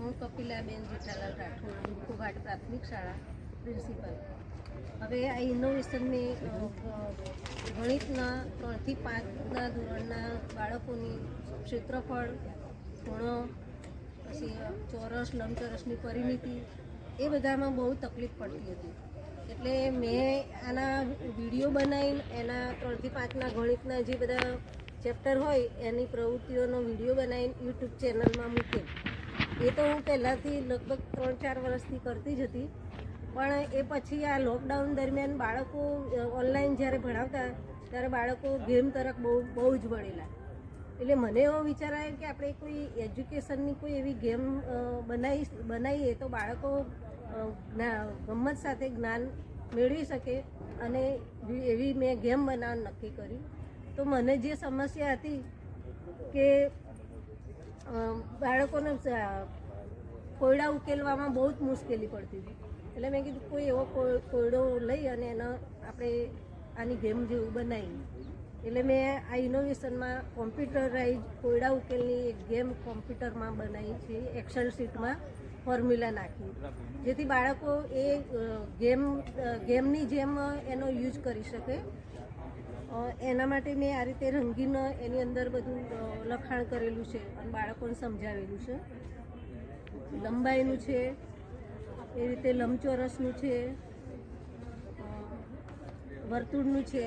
હું કપિલાબેન જેઠાલાલ રાઠોડ મુખોઘાટ પ્રાથમિક શાળા પ્રિન્સિપલ. હવે આ ઇનોવેશનની ગણિતના 3 થી 5ના ધોરણના બાળકોની ક્ષેત્રફળ, ખૂણો, પછી ચોરસ, લંબચોરસની પરિમિતિ એ બધામાં બહુ તકલીફ પડતી હતી. એટલે મેં આના વિડીયો બનાવીને એના 3 થી 5ના ગણિતના જે બધા ચેપ્ટર હોય એની પ્રવૃત્તિઓનો વિડીયો બનાવીને યુટ્યુબ ચેનલમાં મૂકે. એ તો હું પહેલાંથી લગભગ 3-4 વર્ષથી કરતી જ હતી, પણ એ પછી આ લોકડાઉન દરમિયાન બાળકો ઓનલાઈન જ્યારે ભણાવતા ત્યારે બાળકો ગેમ તરફ બહુ જ વળેલા. એટલે મને એવો વિચાર આવ્યો કે આપણે કોઈ એજ્યુકેશનની કોઈ એવી ગેમ બનાવીએ તો બાળકો ગમ્મત સાથે જ્ઞાન મેળવી શકે, અને એવી મેં ગેમ બનાવવાનું નક્કી કર્યું. તો મને જે સમસ્યા હતી કે બાળકોને કોયડા ઉકેલવામાં બહુ જ મુશ્કેલી પડતી હતી, એટલે મેં કીધું કોઈ એવો કોયડો લઈ અને એનો આપણે આની ગેમ જેવું બનાવી. એટલે મેં આ ઇનોવેશનમાં કોમ્પ્યુટરાઇઝ કોયડા ઉકેલની એક ગેમ કોમ્પ્યુટરમાં બનાવી છે, એક્સેલ શીટમાં ફોર્મ્યુલા નાખી, જેથી બાળકો એ ગેમની જેમ એનો યુઝ કરી શકે. એના માટે મેં આ રીતે રંગીન એની અંદર બધું લખાણ કરેલું છે અને બાળકોને સમજાવેલું છે. લંબાઈનું છે, એ રીતે લંબચોરસનું છે, વર્તુળનું છે.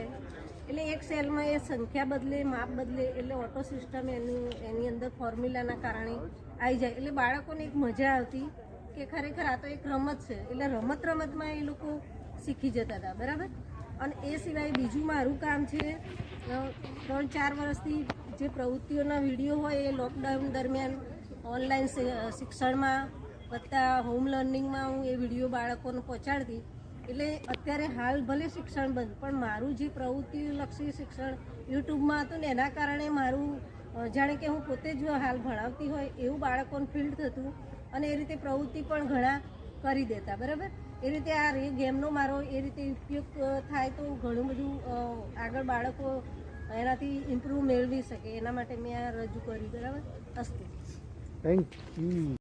એટલે એક સેલમાં એ સંખ્યા બદલે, માપ બદલે, એટલે ઓટો સિસ્ટમ એની અંદર ફોર્મ્યુલાના કારણે આવી જાય. એટલે બાળકોને એક મજા આવતી કે ખરેખર આ તો એક રમત છે. એટલે રમતમાં એ લોકો શીખી જતા હતા, બરાબર. અને એ સિવાય બીજું મારું કામ છે, 3-4 વર્ષથી જે પ્રવૃત્તિઓના વિડીયો હોય એ લોકડાઉન દરમિયાન ઓનલાઈન શિક્ષણમાં વત્તા હોમ લર્નિંગમાં હું એ વિડીયો બાળકોને પહોંચાડતી. એટલે અત્યારે હાલ ભલે શિક્ષણ બંધ, પણ મારું જે પ્રવૃત્તિલક્ષી શિક્ષણ યુટ્યુબમાં હતું ને એના કારણે મારું જાણે કે હું પોતે જ હાલ ભણાવતી હોય એવું બાળકોને ફીલ થતું, અને એ રીતે પ્રવૃત્તિ પણ ઘણા કરી દેતા, બરાબર. એ રીતે આ ગેમનો મારો એ રીતે ઉપયોગ થાય તો ઘણું બધું આગળ બાળકો એનાથી ઇમ્પ્રૂવ મેળવી શકે. એના માટે મેં આ રજૂ કર્યું, બરાબર. અસ્તુ. Thank you.